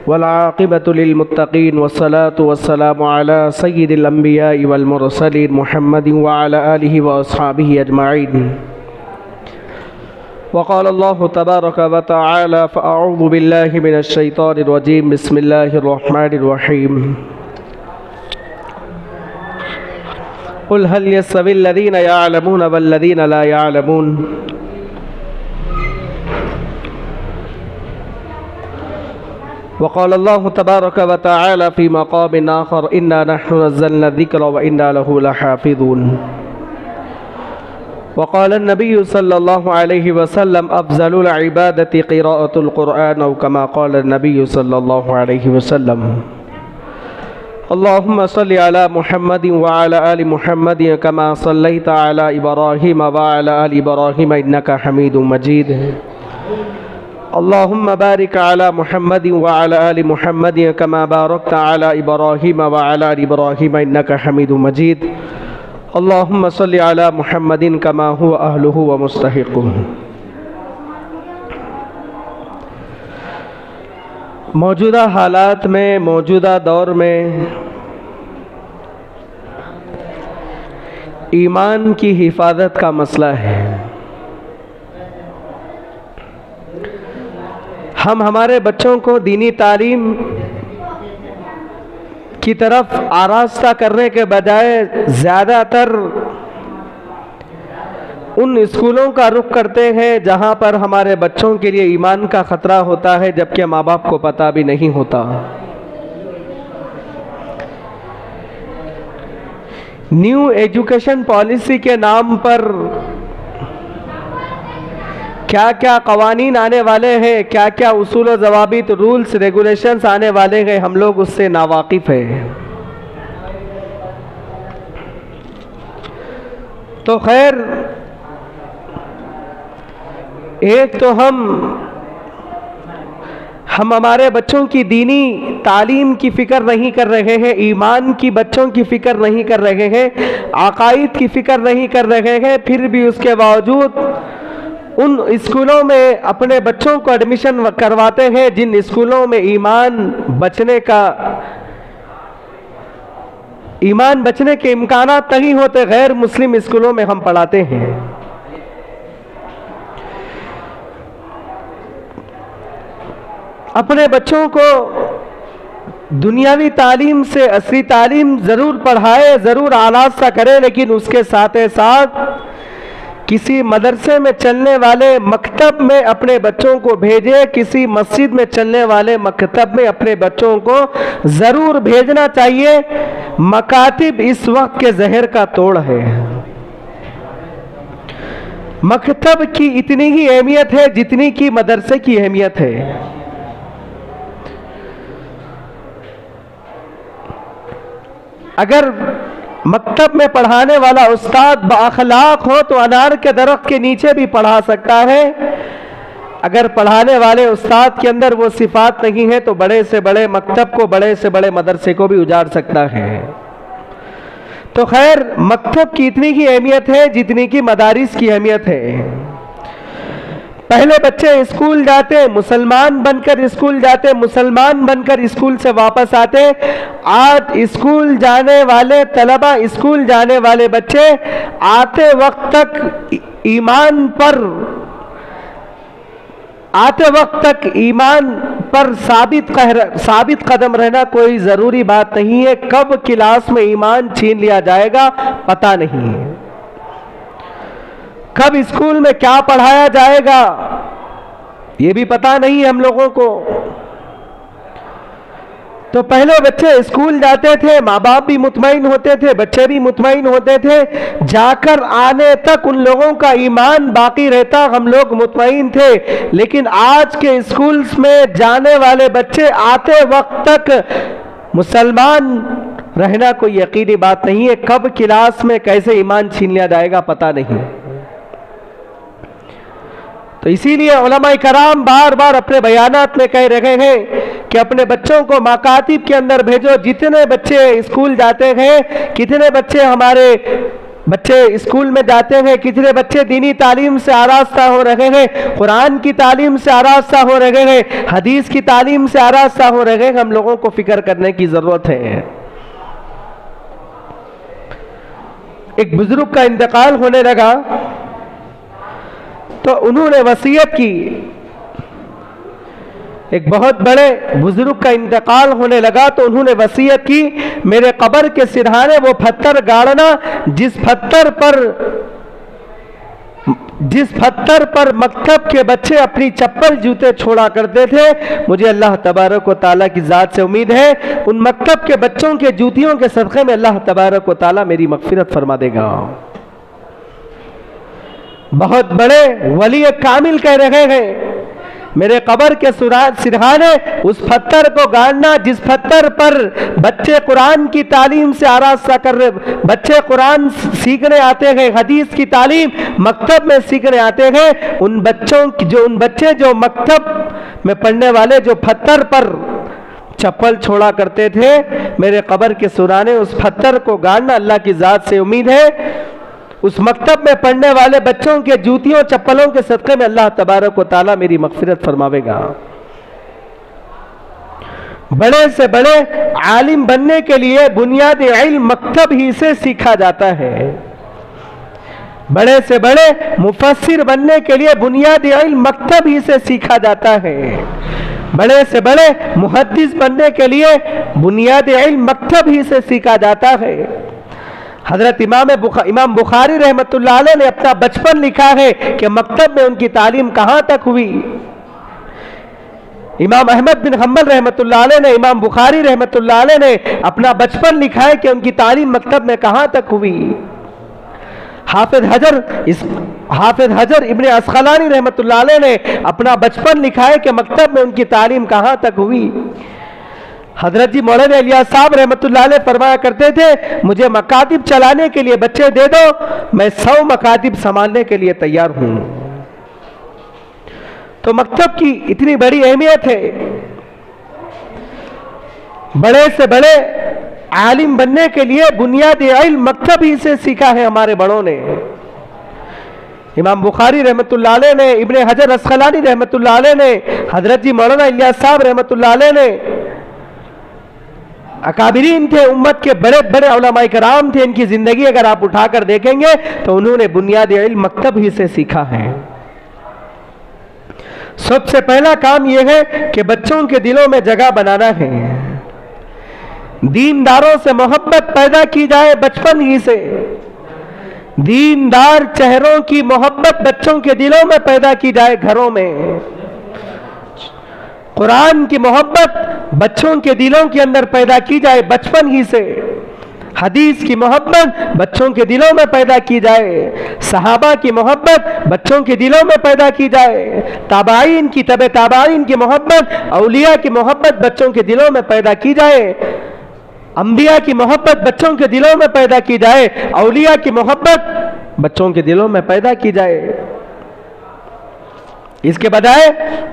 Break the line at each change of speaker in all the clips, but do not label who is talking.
والعاقبة للمتقين والصلاة والسلام على سيد الأنبياء والمرسلين محمد وعلى آله وأصحابه أجمعين. وقال الله تبارك وتعالى: فأعوذ بالله من الشيطان الرجيم بسم الله الرحمن الرحيم. قل هل يستوي الذين يعلمون والذين لا يعلمون وقال الله تبارك وتعالى في مقام آخر: إنا نحن نزلنا الذكر وإنا له لحافظون. وقال النبي صلى الله عليه وسلم: أفضل العبادة قراءة القرآن، أو كما قال النبي صلى الله عليه وسلم. اللهم صل على محمد وعلى آل محمد كما صليت على إبراهيم وعلى آل إبراهيم إنك حميد مجيد. اللهم بارك على محمد وعلى آل محمد كما باركت على إبراهيم وعلى آل إبراهيم إنك حميد مجيد. اللهم صل على محمد كما هو أهله ومستحقه. موجودہ حالات میں، موجودہ دور میں ایمان کی حفاظت کا مسئلہ ہے. ہم ہمارے بچوں کو دینی تعلیم کی طرف آراستہ کرنے کے بجائے زیادہ تر ان اسکولوں کا رخ کرتے ہیں جہاں پر ہمارے بچوں کے لیے ایمان کا خطرہ ہوتا ہے، جبکہ ماں باپ کو پتہ بھی نہیں ہوتا. نیو ایجوکیشن پالیسی کے نام پر کیا کیا قوانین آنے والے ہیں، کیا کیا اصول و ضوابط، رولز ریگولیشنز آنے والے ہیں، ہم لوگ اس سے ناواقف ہیں. تو خیر، ایک تو ہم ہمارے بچوں کی دینی تعلیم کی فکر نہیں کر رہے ہیں، ایمان کی بچوں کی فکر نہیں کر رہے ہیں، عقائد کی فکر نہیں کر رہے ہیں، پھر بھی اس کے باوجود ان اسکولوں میں اپنے بچوں کو ایڈمیشن کرواتے ہیں جن اسکولوں میں ایمان بچنے کے امکانات نہیں ہوتے. غیر مسلم اسکولوں میں ہم پڑھاتے ہیں. اپنے بچوں کو دنیاوی تعلیم سے عصری تعلیم ضرور پڑھائے، ضرور آراستہ کرے، لیکن اس کے ساتھ ساتھ کسی مدرسے میں چلنے والے مکتب میں اپنے بچوں کو بھیجے، کسی مسجد میں چلنے والے مکتب میں اپنے بچوں کو ضرور بھیجنا چاہیے. مکاتب اس وقت کے زہر کا توڑ ہے. مکتب کی اتنی ہی اہمیت ہے جتنی کی مدرسے کی اہمیت ہے. اگر مکتب میں پڑھانے والا استاد بااخلاق ہو تو انار کے درخت کے نیچے بھی پڑھا سکتا ہے. اگر پڑھانے والے استاد کے اندر وہ صفات نہیں ہے تو بڑے سے بڑے مکتب کو، بڑے سے بڑے مدرسے کو بھی اجاڑ سکتا ہے. تو خیر، مکتب کی اتنی ہی اہمیت ہے جتنی کی مدارس کی اہمیت ہے. پہلے بچے اسکول جاتے، مسلمان بن کر اسکول جاتے، مسلمان بن کر اسکول سے واپس آتے. آج اسکول جانے والے طلبہ، اسکول جانے والے بچے آتے وقت تک ایمان پر ثابت قدم رہنا کوئی ضروری بات نہیں ہے. کب کلاس میں ایمان چھین لیا جائے گا پتہ نہیں ہے. کب اسکول میں کیا پڑھایا جائے گا یہ بھی پتہ نہیں ہے ہم لوگوں کو. تو پہلے بچے اسکول جاتے تھے، ماں باپ بھی مطمئن ہوتے تھے، بچے بھی مطمئن ہوتے تھے. جا کر آنے تک ان لوگوں کا ایمان باقی رہتا، ہم لوگ مطمئن تھے. لیکن آج کے اسکولز میں جانے والے بچے آتے وقت تک مسلمان رہنا کوئی یقینی بات نہیں ہے. کب کلاس میں کیسے ایمان چھین لیا جائے گا پتہ نہیں. تو اسی لیے علماء کرام بار بار اپنے بیانات میں کہہ رہے ہیں کہ اپنے بچوں کو مکاتب کے اندر بھیجو. جتنے بچے اسکول جاتے ہیں، کتنے بچے ہمارے بچے اسکول میں جاتے ہیں، کتنے بچے دینی تعلیم سے آراستہ ہو رہے ہیں، قرآن کی تعلیم سے آراستہ ہو رہے ہیں، حدیث کی تعلیم سے آراستہ ہو رہے ہیں. ہم لوگوں کو فکر کرنے کی ضرورت ہے. ایک بزرگ کا انتقال ہونے لگا تو انہوں نے وصیت کی. ایک بہت بڑے بزرگ کا انتقال ہونے لگا تو انہوں نے وصیت کی، میرے قبر کے سرہانے وہ پتھر گاڑنا جس پتھر پر مکتب کے بچے اپنی چپل جوتے چھوڑا کرتے تھے. مجھے اللہ تبارک و تعالیٰ کی ذات سے امید ہے ان مکتب کے بچوں کے جوتیوں کے صدقے میں اللہ تبارک و تعالیٰ میری مغفرت فرما دے گا. بہت بڑے ولی کامل کہہ رہے ہیں میرے قبر کے سرہانے اس پتھر کو گاڑنا جس پتھر پر بچے قرآن کی تعلیم سے آراستہ کر رہے، بچے قرآن سیکھنے آتے ہیں، حدیث کی تعلیم مکتب میں سیکھنے آتے ہیں. ان بچے جو مکتب میں پڑھنے والے جو پتھر پر چپل چھوڑا کرتے تھے، میرے قبر کے سرہانے اس پتھر کو گاڑنا اللہ کی ذات سے امید ہے اس مکتب میں پڑھنے والے بچوں کے جوتیوں چپلوں کے صدقے میں اللہ تبارک و تعالیٰ میری مغفرت فرماوے گا. بڑے سے بڑے عالم بننے کے لیے بنیادی علم مکتب ہی سے سیکھا جاتا ہے. بڑے سے بڑے مفسر بننے کے لیے بنیادی علم مکتب ہی سے سیکھا جاتا ہے. بڑے سے بڑے محدث بننے کے لیے بنیادی علم مکتب ہی سے سیکھا جاتا ہے. حضرت امام بخاری رحمت اللہ علیہ نے اپنا بچپن لکھا ہے کہ مکتب میں ان کی تعلیم کہاں تک ہوئی. امام احمد بن حنبل رحمت اللہ علیہ نے، امام بخاری رحمت اللہ علیہ نے اپنا بچپن لکھا ہے کہ ان کی تعلیم مکتب میں کہاں تک ہوئی. حافظ حجر ابن عسقلانی رحمت اللہ علیہ نے اپنا بچپن لکھا ہے کہ مکتب میں ان کی تعلیم کہاں تک ہوئی. حضرت جی مولانا الیاس صاحب رحمت اللہ علیہ فرمایا کرتے تھے مجھے مکاتب چلانے کے لیے بچے دے دو، میں 100 مکاتب سنبھالنے کے لیے تیار ہوں. تو مکتب کی اتنی بڑی اہمیت ہے. بڑے سے بڑے عالم بننے کے لیے بنیادی علم مکتب ہی سے سیکھا ہے ہمارے بڑوں نے. امام بخاری رحمت اللہ علیہ نے، ابن حجر عسقلانی رحمت اللہ علیہ نے، حضرت جی مولانا الیاس صاحب رحمت اللہ علیہ نے، اکابرین تھے، امت کے بڑے بڑے علماء کرام تھے. ان کی زندگی اگر آپ اٹھا کر دیکھیں گے تو انہوں نے بنیادی علم مکتب ہی سے سیکھا ہے. سب سے پہلا کام یہ ہے کہ بچوں کے دلوں میں جگہ بنانا ہے. دینداروں سے محبت پیدا کی جائے بچپن ہی سے. دیندار چہروں کی محبت بچوں کے دلوں میں پیدا کی جائے گھروں میں. قرآن کی محبت بچوں کے دلوں کے اندر پیدا کی جائے بچپن ہی سے. حدیث کی محبت بچوں کے دلوں میں پیدا کی جائے. صحابہ کی محبت بچوں کے دلوں میں پیدا کی جائے. تابعین کی تبع تابعین کی محبت، اولیاء کی محبت بچوں کے دلوں میں پیدا کی جائے. انبیاء کی محبت بچوں کے دلوں میں پیدا کی جائے. اولیاء کی محبت بچوں کے دلوں میں پیدا کی جائے. اس کے بجائے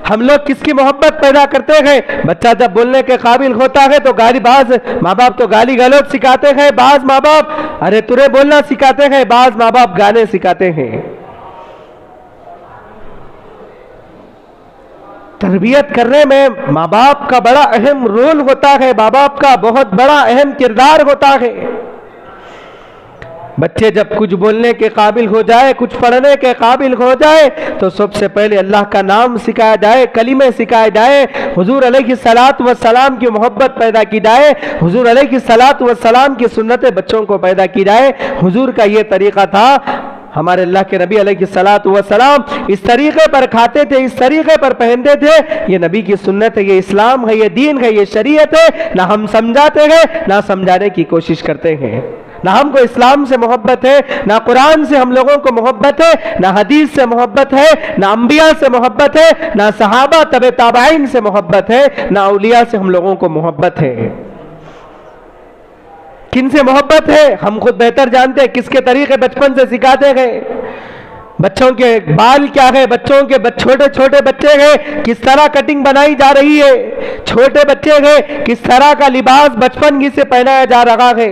ہم لوگ کس کی محبت پیدا کرتے ہیں؟ بچہ جب بولنے کے قابل ہوتا ہے تو بعض ماں باپ تو گالی گلوچ سکھاتے ہیں، بعض ماں باپ ارے ترے بولنا سکھاتے ہیں، بعض ماں باپ گانے سکھاتے ہیں. تربیت کرنے میں ماں باپ کا بڑا اہم رول ہوتا ہے، ماں باپ کا بہت بڑا اہم کردار ہوتا ہے. بچے جب کچھ بولنے کے قابل ہو جائے، کچھ پڑھنے کے قابل ہو جائے تو سب سے پہلے اللہ کا نام سکھایا جائے، کلمے سکھائے جائے، حضور علیہ الصلوۃ والسلام کی محبت پیدا کی جائے، حضور علیہ الصلوۃ والسلام کی سنتیں بچوں کو پیدا کی جائے. حضور کا یہ طریقہ تھا. ہمارے اللہ کے نبی علیہ الصلوۃ والسلام اس طریقے پر کھاتے تھے، اس طریقے پر پہنتے تھے. یہ نبی کی سنت ہے، یہ اسلام ہے، یہ دین ہے، یہ شریعت ہے. نہ ہم سمجھاتے ہیں نہ سمجھانے کی کوشش کرتے ہیں. نہ ہم کو اسلام سے محبت ہے، نہ قرآن سے ہم لوگوں کو محبت ہے، نہ حدیث سے محبت ہے، نہ انبیاء سے محبت ہے، نہ صحابہ تبع تابعین سے محبت ہے، نہ اولیاء سے ہم لوگوں کو محبت ہے. کن سے محبت ہے ہم خود بہتر جانتے ہیں. کس کے طریقے بچپن سے سکھاتے ہیں. بچوں کے بال کیا ہے، بچوں کے چھوٹے چھوٹے بچے ہیں کس طرح کٹنگ بنائی جا رہی ہے، چھوٹے بچے ہیں کس طرح کا لباس بچپن ہی سے پہنایا جا رہا ہے.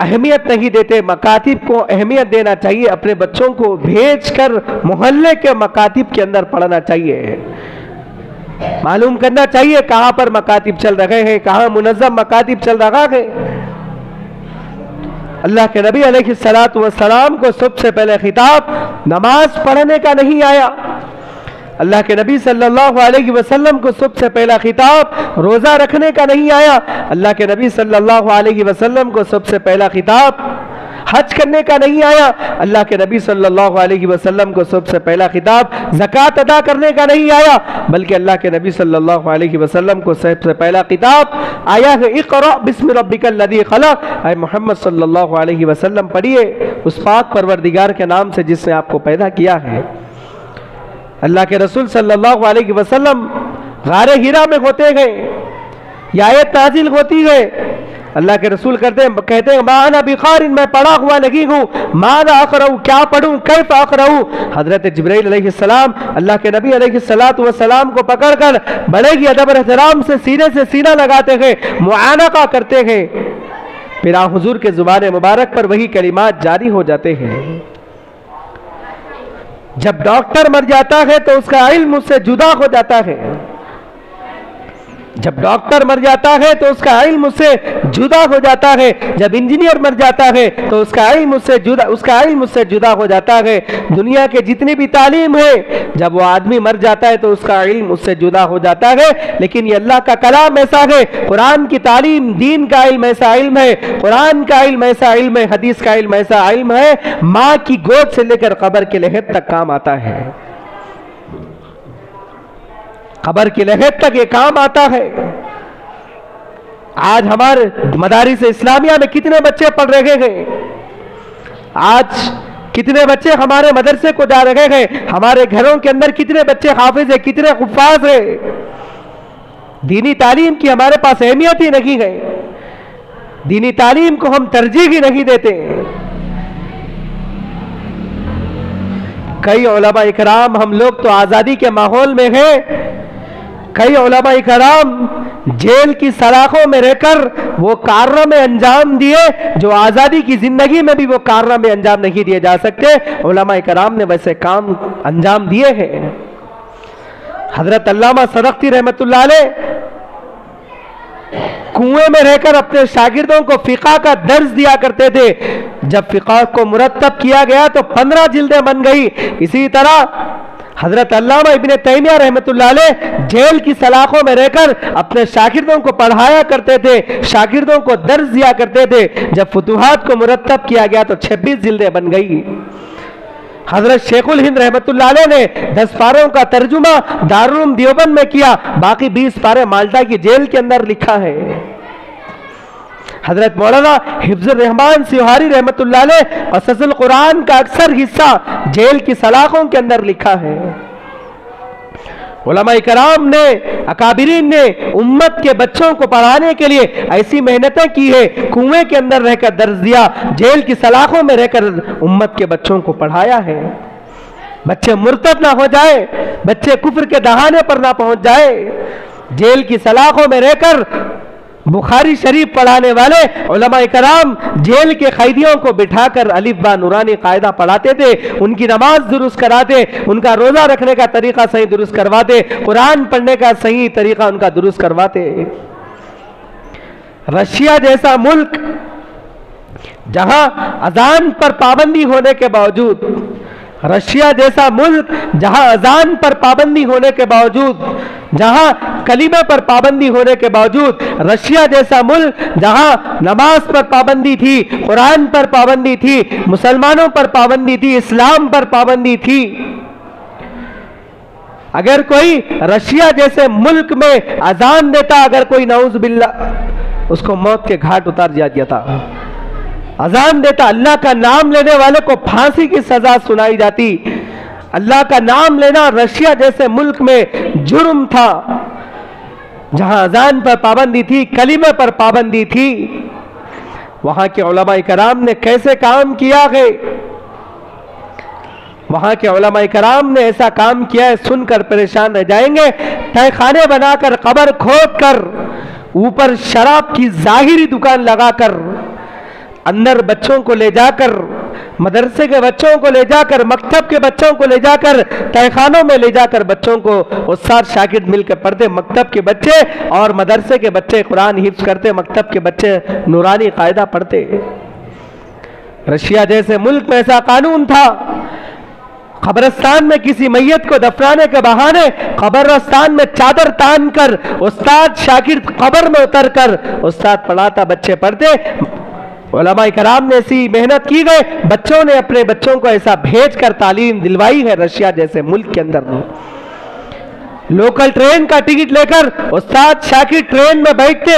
اہمیت نہیں دیتے. مکاتب کو اہمیت دینا چاہیے. اپنے بچوں کو بھیج کر محلے کے مکاتب کے اندر پڑھنا چاہیے. معلوم کرنا چاہیے کہاں پر مکاتب چل رہے ہیں, کہاں منظم مکاتب چل رہا ہے. اللہ کے نبی علیہ الصلوۃ والسلام کو سب سے پہلے خطاب نماز پڑھنے کا نہیں آیا. اللہ کے نبی صلی اللہ علیہ وسلم کو سب سے پہلا خطاب روزہ رکھنے کا نہیں آیا. اللہ کے نبی صلی اللہ علیہ وسلم کو سب سے پہلا خطاب حج کرنے کا نہیں آیا. اللہ کے نبی صلی اللہ علیہ وسلم کو سب سے پہلا خطاب زکوٰۃ ادا کرنے کا نہیں آیا, بلکہ اللہ کے نبی صلی اللہ علیہ وسلم کو سب سے پہلا خطاب آیا ہے اقرأ بسم ربک الذی خلق. اے محمد صلی اللہ علیہ وسلم پڑھیے اس پاک پروردگار کے نام سے جس نے آپ کو پیدا کیا ہے. اللہ کے رسول صلی اللہ علیہ وسلم غار ہیرا میں ہوتے گئے, یہ آیت نازل ہوتی ہے. اللہ کے رسول کہتے ہیں ما انا بقارئ, میں پڑھا ہوا نہیں ہوں. ماذا اقرأ, کیا پڑھوں, کیف اقرأ. حضرت جبرائیل علیہ السلام اللہ کے نبی علیہ الصلوۃ والسلام کو پکڑ کر بڑے ہی ادب اور احترام سے سینے سے سینہ لگاتے ہیں, معانقہ کرتے ہیں. پھر آن حضور کے زبان مبارک پر وہی کلمات جاری ہو جاتے ہیں. جب ڈاکٹر مر جاتا ہے تو اس کا علم اس سے جدا ہو جاتا ہے. جب ڈاکٹر مر جاتا ہے تو اس کا علم اس سے جدا ہو جاتا ہے. جب انجینئر مر جاتا ہے تو اس کا علم اس سے جدا ہو جاتا ہے. دنیا کے جتنی بھی تعلیم ہے, جب وہ آدمی مر جاتا ہے تو اس کا علم اس سے جدا ہو جاتا ہے. لیکن یہ اللہ کا کلام ایسا ہے, قرآن کی تعلیم, دین کا علم ایسا علم ہے, قرآن کا علم ایسا علم ہے, حدیث کا علم ایسا علم ہے, ماں کی گود سے لے کر قبر کے لحد تک کام آتا ہے. قبر کی لحد تک یہ کام آتا ہے. آج ہمارے مدارس اسلامیہ میں کتنے بچے پڑھ رہے ہیں, آج کتنے بچے ہمارے مدرسے کو جا رہے ہیں, ہمارے گھروں کے اندر کتنے بچے حافظ ہیں, کتنے حفاظ ہیں. دینی تعلیم کی ہمارے پاس اہمیت ہی نہیں ہے, دینی تعلیم کو ہم ترجیح ہی نہیں دیتے. کئی علماء اکرام, ہم لوگ تو آزادی کے ماحول میں ہیں, کئی علماء اکرام جیل کی سلاخوں میں رہ کر وہ کارنامے انجام دیے جو آزادی کی زندگی میں بھی وہ کارنامے انجام نہیں دیے جا سکتے. علماء اکرام نے ویسے کام انجام دیے ہیں. حضرت علامہ سرخسی رحمت اللہ علیہ کنویں میں رہ کر اپنے شاگردوں کو فقہ کا درس دیا کرتے تھے. جب فقہ کو مرتب کیا گیا تو 15 جلدیں بن گئی. اسی طرح حضرت علامہ ابن تیمیہ رحمت اللہ علیہ جیل کی سلاخوں میں رہ کر اپنے شاگردوں کو پڑھایا کرتے تھے, شاگردوں کو درس دیا کرتے تھے. جب فتوحات کو مرتب کیا گیا تو 26 جلدیں بن گئی. حضرت شیخ الہند رحمت اللہ علیہ نے 10 پاروں کا ترجمہ دارالعلوم دیوبند میں کیا, باقی 20 پارے مالٹا کی جیل کے اندر لکھا ہے. حضرت مولانا حفظ الرحمان سیوہاری رحمت اللہ علیہ قصص القرآن کا اکثر حصہ جیل کی سلاخوں کے اندر لکھا ہے. علماء کرام نے, اکابرین نے امت کے بچوں کو پڑھانے کے لیے ایسی محنتیں کی ہے, کنویں کے اندر رہ کر درس دیا, جیل کی سلاخوں میں رہ کر امت کے بچوں کو پڑھایا ہے. بچے مرتد نہ ہو جائے, بچے کفر کے دہانے پر نہ پہنچ جائے. جیل کی سلاخوں میں رہ کر بخاری شریف پڑھانے والے علماء کرام جیل کے قیدیوں کو بٹھا کر الف با نورانی قاعدہ پڑھاتے تھے, ان کی نماز درست کراتے, ان کا روزہ رکھنے کا طریقہ صحیح درست کرواتے, قرآن پڑھنے کا صحیح طریقہ ان کا درست کرواتے. رشیا جیسا ملک جہاں اذان پر پابندی ہونے کے باوجود, رشیا جیسا ملک جہاں اذان پر پابندی ہونے کے باوجود, جہاں کلمے پر پابندی ہونے کے باوجود, رشیا جیسا ملک جہاں نماز پر پابندی تھی, قرآن پر پابندی تھی, مسلمانوں پر پابندی تھی, اسلام پر پابندی تھی, اگر کوئی رشیا جیسے ملک میں اذان دیتا, اگر کوئی نعوذ باللہ اس کو موت کے گھاٹ اتار دیا جاتا. اذان دیتا, اللہ کا نام لینے والے کو پھانسی کی سزا سنائی جاتی. اللہ کا نام لینا رشیا جیسے ملک میں جرم تھا, جہاں اذان پر پابندی تھی, کلمے پر پابندی تھی. وہاں کے علماء کرام نے کیسے کام کیا ہے, وہاں کے علماء کرام نے ایسا کام کیا ہے, سن کر پریشان رہ جائیں گے. تہہ خانے بنا کر, قبر کھود کر, اوپر شراب کی ظاہری دکان لگا کر, اندر بچوں کو لے جا کر، مدرسے کے بچوں کو لے جا کر، مکتب کے بچوں کو لے جا کر، تہخانوں میں لے جا کر بچوں کو استاد شاگرد مل کر پڑھتے، مکتب کے بچے اور مدرسے کے بچے قرآن حفظ کرتے، مکتب کے بچے نورانی قاعدہ پڑھتے۔ رشیا جیسے ملک میں ایسا قانون تھا، قبرستان میں کسی میت کو دفنانے کے بہانے قبرستان میں چادر تان کر استاد شاگرد قبر میں اتر کر استاد پڑھاتا، بچے پڑھتے۔ علماء کرام نے ایسی محنت کی گئے، بچوں نے اپنے بچوں کو ایسا بھیج کر تعلیم دلوائی ہے۔ رشیا جیسے ملک کے اندر لوکل ٹرین کا ٹکٹ لے کر استاد شاگرد ٹرین میں بیٹھتے،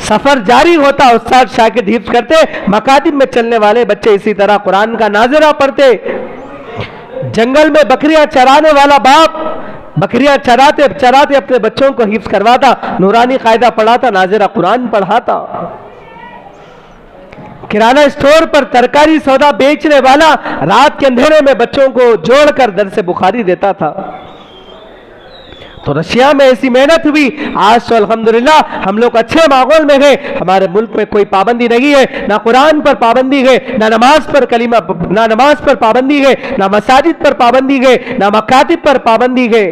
سفر جاری ہوتا، استاد شاگرد حفظ کرتے، مکاتب میں چلنے والے بچے اسی طرح قرآن کا ناظرہ پڑھتے۔ جنگل میں بکریاں چرانے والا باپ بکریاں چراتے اپنے بچوں کو حفظ کرواتا، نورانی قاعدہ پڑھاتا، ناظرہ قرآن پڑھاتا۔ کرانہ اسٹور پر ترکاری سودا بیچنے والا رات کے اندھیرے میں بچوں کو جوڑ کر درس بخاری دیتا تھا۔ تو رشیا میں ایسی محنت ہوئی، آج تو الحمدللہ ہم لوگ اچھے ماحول میں ہیں، ہمارے ملک میں کوئی پابندی نہیں ہے، نہ قرآن پر پابندی ہے، نہ نماز پر پابندی ہے، نہ مساجد پر پابندی ہے، نہ مکاتب پر پابندی ہے،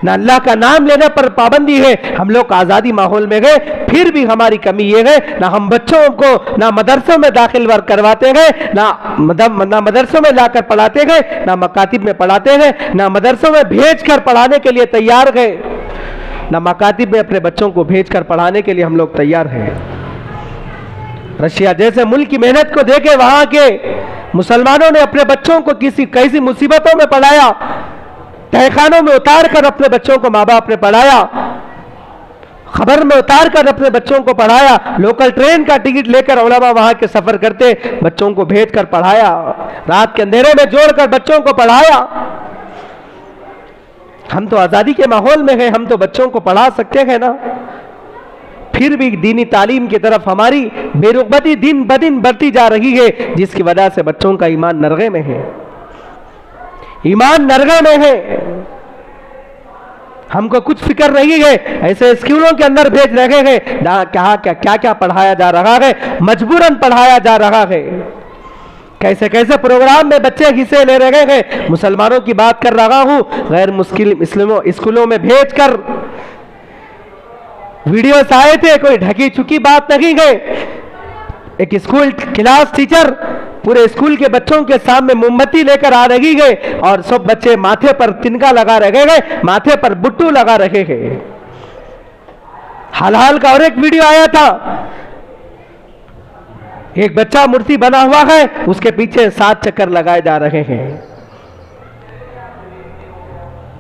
نہ اللہ کا نام لینے پر پابندی ہے۔ ہم لوگ آزادی ماحول میں گئے، پھر بھی ہماری کمی یہ ہے، نہ ہم بچوں کو نہ مدرسوں میں داخل کرواتے گئے، نہ مدرسوں میں لا کر پڑھاتے گئے، نہ مکاتب میں پڑھاتے گئے، نہ مدرسوں میں بھیج کر پڑھانے کے لیے تیار گئے، نہ مکاتب میں اپنے بچوں کو بھیج کر پڑھانے کے لیے ہم لوگ تیار ہیں۔ رشیا جیسے ملک کی محنت کو دیکھے، وہاں کے مسلمانوں نے اپنے بچوں کو کیسی مصیبتوں میں پڑھایا، تہخانوں میں اتار کر اپنے بچوں کو ماں باپ نے پڑھایا، خبر میں اتار کر اپنے بچوں کو پڑھایا، لوکل ٹرین کا ٹکٹ لے کر علماء وہاں کے سفر کرتے، بچوں کو بھیج کر پڑھایا، رات کے اندھیرے میں جوڑ کر بچوں کو پڑھایا۔ ہم تو آزادی کے ماحول میں ہیں، ہم تو بچوں کو پڑھا سکتے ہیں نا، پھر بھی دینی تعلیم کی طرف ہماری بے رغبتی دن بدن بڑھتی جا رہی ہے، جس کی وجہ سے بچوں کا ایمان نرغے میں ہے، ایمان نرغے میں ہے۔ ہم کو کچھ فکر نہیں ہے، ایسے اسکولوں کے اندر بھیج رہے ہیں، کیا پڑھایا جا رہا ہے، مجبوراً پڑھایا جا رہا ہے، کیسے کیسے پروگرام میں بچے حصے لے رہے ہیں۔ مسلمانوں کی بات کر رہا ہوں، غیر مسلم اسکولوں میں بھیج کر ویڈیوز آئے تھے، کوئی ڈھکی چکی بات نہیں ہے۔ ایک اسکول کلاس ٹیچر پورے اسکول کے بچوں کے سامنے موم بتی لے کر آ رہی ہے، اور سب بچے ماتھے پر تنکا لگا رہے ہیں، ماتھے پر بٹو لگا رہے ہیں۔ حال کا اور ایک ویڈیو آیا تھا، ایک بچہ مورتی بنا ہوا ہے، اس کے پیچھے 7 چکر لگائے جا رہے ہیں۔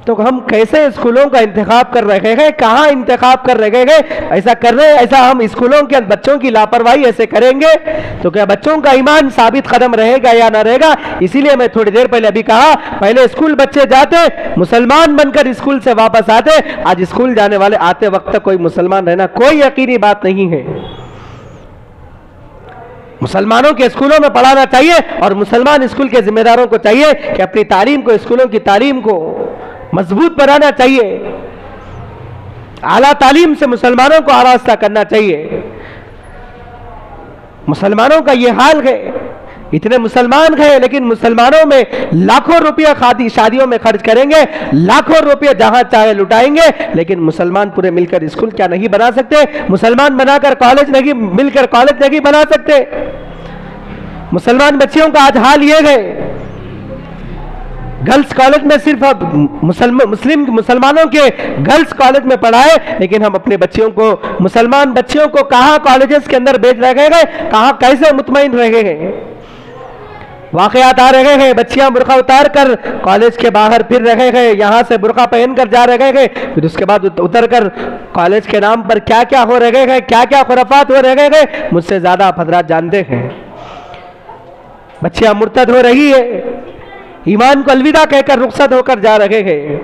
تو ہم کیسے اسکولوں کا انتخاب کر رہے ہیں، کہاں انتخاب کر رہے ہیں؟ ایسا ہم اسکولوں کے بچوں کی لاپرواہی ایسے کریں گے تو کیا بچوں کا ایمان ثابت قدم رہے گا یا نہ رہے گا؟ اسی لیے میں تھوڑی دیر پہلے ابھی کہا، پہلے اسکول بچے جاتے مسلمان بن کر اسکول سے واپس آتے، آج اسکول جانے والے آتے وقت کوئی مسلمان رہنا کوئی یقینی بات نہیں ہے۔ مسلمانوں کے اسکولوں میں پڑھانا چاہیے، اور مسلمان اسکول کے ذمہ داروں کو چاہیے کہ اپنی تعلیم کو، اسکولوں کی تعلیم کو مضبوط بنانا چاہیے، اعلیٰ تعلیم سے مسلمانوں کو آراستہ کرنا چاہیے۔ مسلمانوں کا یہ حال ہے، اتنے مسلمان ہیں لیکن مسلمانوں میں لاکھوں روپیہ شادیوں میں خرچ کریں گے، لاکھوں روپیہ جہاں چاہے لٹائیں گے، لیکن مسلمان پورے مل کر اسکول کیا نہیں بنا سکتے؟ مسلمان بنا کر مل کر کالج نہیں بنا سکتے؟ مسلمان بچیوں کا آج حال یہ ہے، گرلز کالج میں صرف مسلمانوں کے گرلز کالج میں پڑھائے، لیکن ہم اپنے بچیوں کو، مسلمان بچیوں کو کہاں کالجز کے اندر بھیج رہے ہیں، کہاں کیسے مطمئن رہے ہیں؟ واقعات آ رہے ہیں، بچیاں برقع اتار کر کالج کے باہر پھر رہے ہیں، یہاں سے برقع پہن کر جا رہے ہیں، پھر اس کے بعد اتر کر کالج کے نام پر کیا کیا ہو رہے ہیں، کیا کیا خرافات ہو رہے ہیں، مجھ سے زیادہ آپ حضرات جانتے ہیں۔ بچیاں مرتد ہو رہی ہے، ایمان کو الوداع کہہ کر رخصت ہو کر جا رہے ہیں۔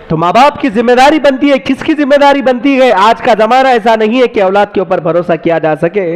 تو ماں باپ کی ذمہ داری بنتی ہے، کس کی ذمہ داری بنتی ہے؟ آج کا زمانہ ایسا نہیں ہے کہ اولاد کے اوپر بھروسہ کیا جا سکے۔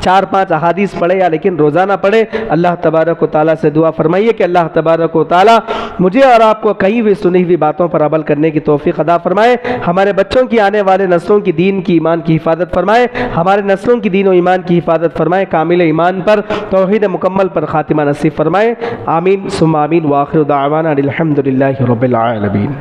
4-5 احادیث پڑھے یا لیکن روزانہ پڑھے۔ اللہ تبارک و تعالیٰ سے دعا فرمائیے کہ اللہ تبارک و تعالیٰ مجھے اور آپ کو کہی ہوئی سنی ہوئی باتوں پر عمل کرنے کی توفیق عطا فرمائے، ہمارے بچوں کی آنے والے نسلوں کی دین کی ایمان کی حفاظت فرمائے، ہمارے نسلوں کی دین و ایمان کی حفاظت فرمائے، کامل ایمان پر توحید مکمل پر خاتمہ نصیب فرمائے۔ آمین ثم آمین، وآخر دعوانا الحمد للہ رب العالمین۔